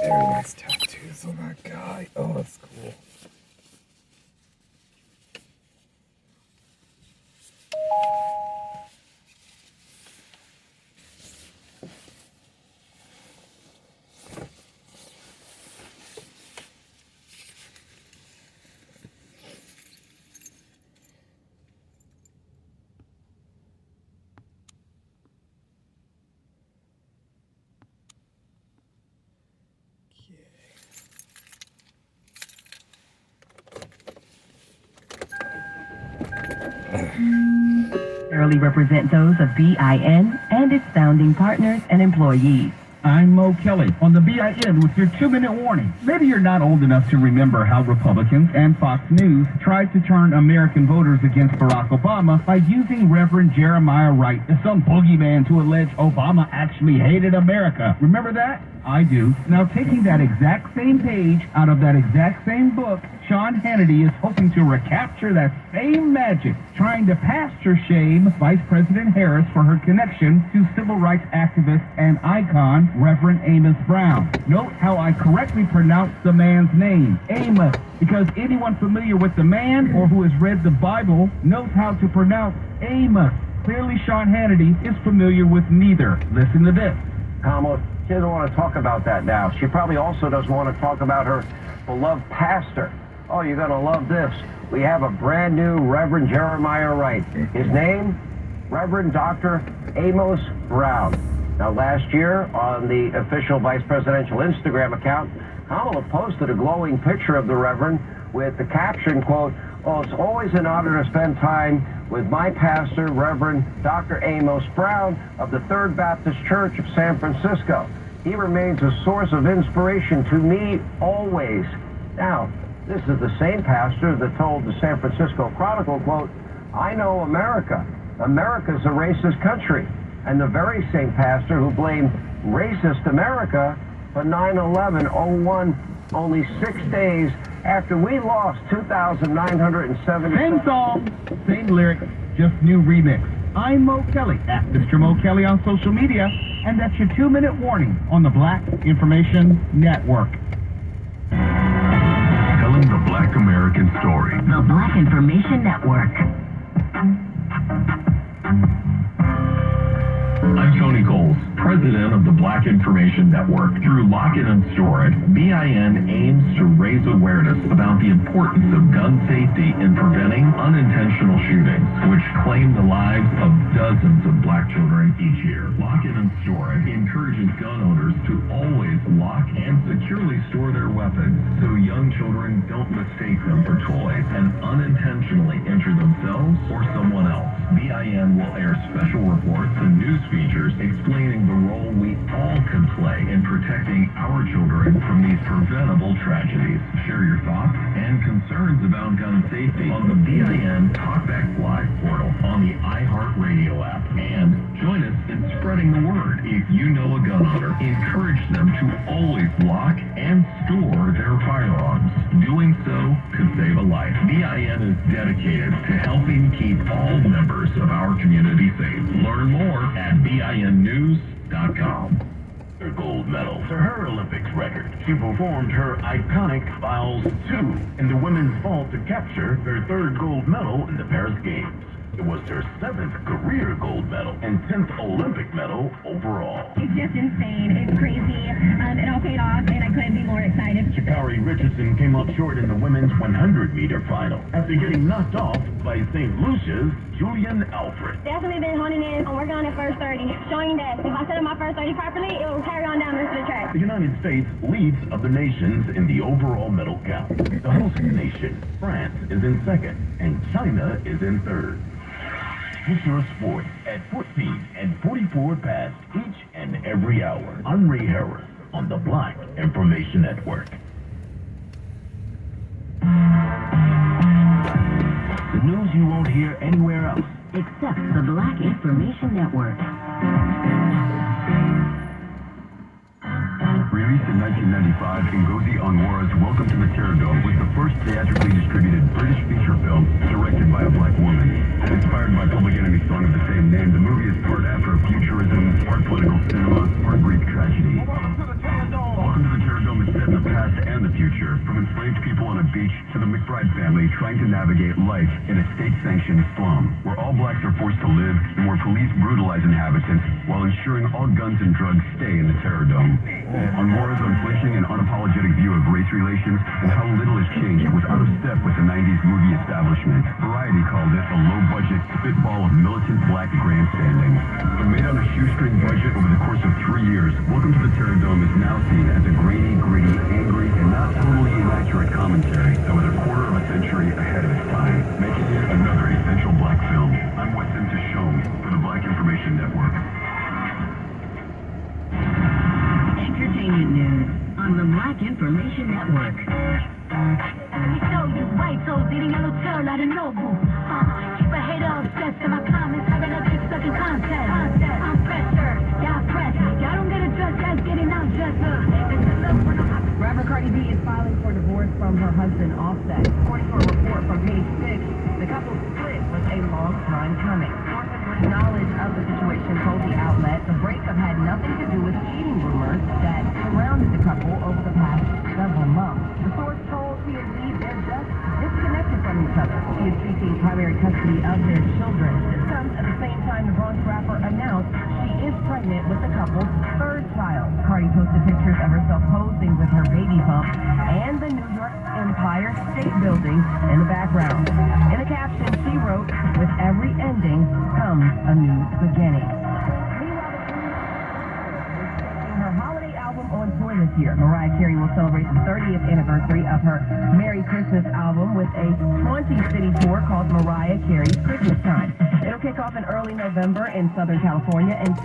Very nice tattoos on that guy. Oh, that's cool. Fairly represent those of BIN and its founding partners and employees. I'm Mo Kelly on the BIN with your 2-minute warning. Maybe you're not old enough to remember how Republicans and Fox News tried to turn American voters against Barack Obama by using Reverend Jeremiah Wright as some boogeyman to allege Obama actually hated America. Remember that? I do. Now, taking that exact same page out of that exact same book, Sean Hannity is hoping to recapture that same magic, trying to pasture shame Vice President Harris for her connection to civil rights activist and icon, Reverend Amos Brown. Note how I correctly pronounce the man's name, Amos, because anyone familiar with the man or who has read the Bible knows how to pronounce Amos. Clearly, Sean Hannity is familiar with neither. Listen to this. Kamala, she doesn't want to talk about that now. She probably also doesn't want to talk about her beloved pastor. Oh, you're going to love this. We have a brand new Reverend Jeremiah Wright. His name, Reverend Dr. Amos Brown. Now, last year, on the official vice presidential Instagram account, Kamala posted a glowing picture of the Reverend with the caption, quote, "Oh, it's always an honor to spend time with my pastor, Reverend Dr. Amos Brown of the Third Baptist Church of San Francisco. He remains a source of inspiration to me always." Now, this is the same pastor that told the San Francisco Chronicle, quote, "I know America. America's a racist country." And the very same pastor who blamed racist America for 9/11/01 only 6 days after we lost 2,970. Same song, same lyrics, just new remix. I'm Mo Kelly at Mr. Mo Kelly on social media, and that's your 2-minute warning on the Black Information Network. Telling the Black American story. The Black Information Network. I'm Tony Coles, president of the Black Information Network. Through Lock It and Store It, BIN aims to raise awareness about the importance of gun safety in preventing unintentional shootings, which claim the lives of dozens of black children each year. Lock It and Store It encourages gun owners to always lock and securely store their weapons so young children don't mistake them for toys and unintentionally injure themselves or someone else. BIN will air special reports and news features explaining the role we all can play in protecting our children from these preventable tragedies. Share your thoughts and concerns about gun safety on the BIN Talkback Live portal on the iHeartRadio app. And join us in spreading the word. If you know a gun owner, encourage them to always lock and store their firearms. Doing so could save a life. BIN is dedicated to helping keep all members of our community safe. Learn more at BINnews.com. Her gold medal for her Olympics record. She performed her iconic Files 2 in the women's vault to capture her 3rd gold medal in the Paris Games. It was her 7th career gold medal and 10th Olympic medal overall. It's just insane. It's crazy. It all paid off, and I couldn't be more excited. Sha'Carri Richardson came up short in the women's 100-meter final after getting knocked off by St. Lucia's Julian Alfred. Definitely been honing in on working on that first 30, showing that if I set up my first 30 properly, it will carry on down the rest of the track. The United States leads other nations in the overall medal count. The host nation, France, is in 2nd, and China is in 3rd. Future Sports at 14 and 44 past each and every hour. I'm Ray Harris on the Black Information Network. The news you won't hear anywhere else. Except the Black Information Network. Released in 1995, Ngozi Onwara's Welcome to the Terror-Dome was the first theatrically distributed British feature film directed by a black woman. Inspired by Public Enemy's song of the same name, the movie is part Afrofuturism, part political cinema, part Greek tragedy. Welcome to the Terror-Dome Beach to the McBride family trying to navigate life in a state-sanctioned slum where all blacks are forced to live and where police brutalize inhabitants while ensuring all guns and drugs stay in the Terror Dome. On Laura's unflinching and unapologetic view of race relations and how little has changed was out of step with the 90s movie establishment, Variety called it a low-budget spitball of militant black grandstanding. But made on a shoestring budget over the course of 3 years, Welcome to the Terror Dome is now seen as a grainy, gritty, angry, and not totally inaccurate commentary that was a quarter of a century ahead of its time, making it another essential black film. I'm Weston Tishome for the Black Information Network. Entertainment news on the Black Information Network. Let me show you white souls eating yellow tail out of noble. Keep a hater obsessed in my comments, having a big sucking contest. I'm pressure, y'all press. Y'all don't get addressed, that's getting out just Rapper Cardi B is filing for divorce from her husband Offset. According to a report from Page 6, the couple's split was a long time coming. Sources with knowledge of the situation told the outlet the breakup had nothing to do with cheating rumors that surrounded the couple over the past several months. The source told TMZ they're just disconnected from each other. She is seeking primary custody of their children. This comes at the same time the Bronx rapper announced she is pregnant with the couple's third child. Cardi posted pictures of herself posing with her baby bump and the New York Empire State Building in the background. In a caption, she wrote, "With every ending comes a new beginning." Her holiday album on tour this year. Mariah Carey will celebrate the 30th anniversary of her Merry Christmas album with a 20-city tour called Mariah Carey's Christmas Time. It'll kick off in early November in Southern California and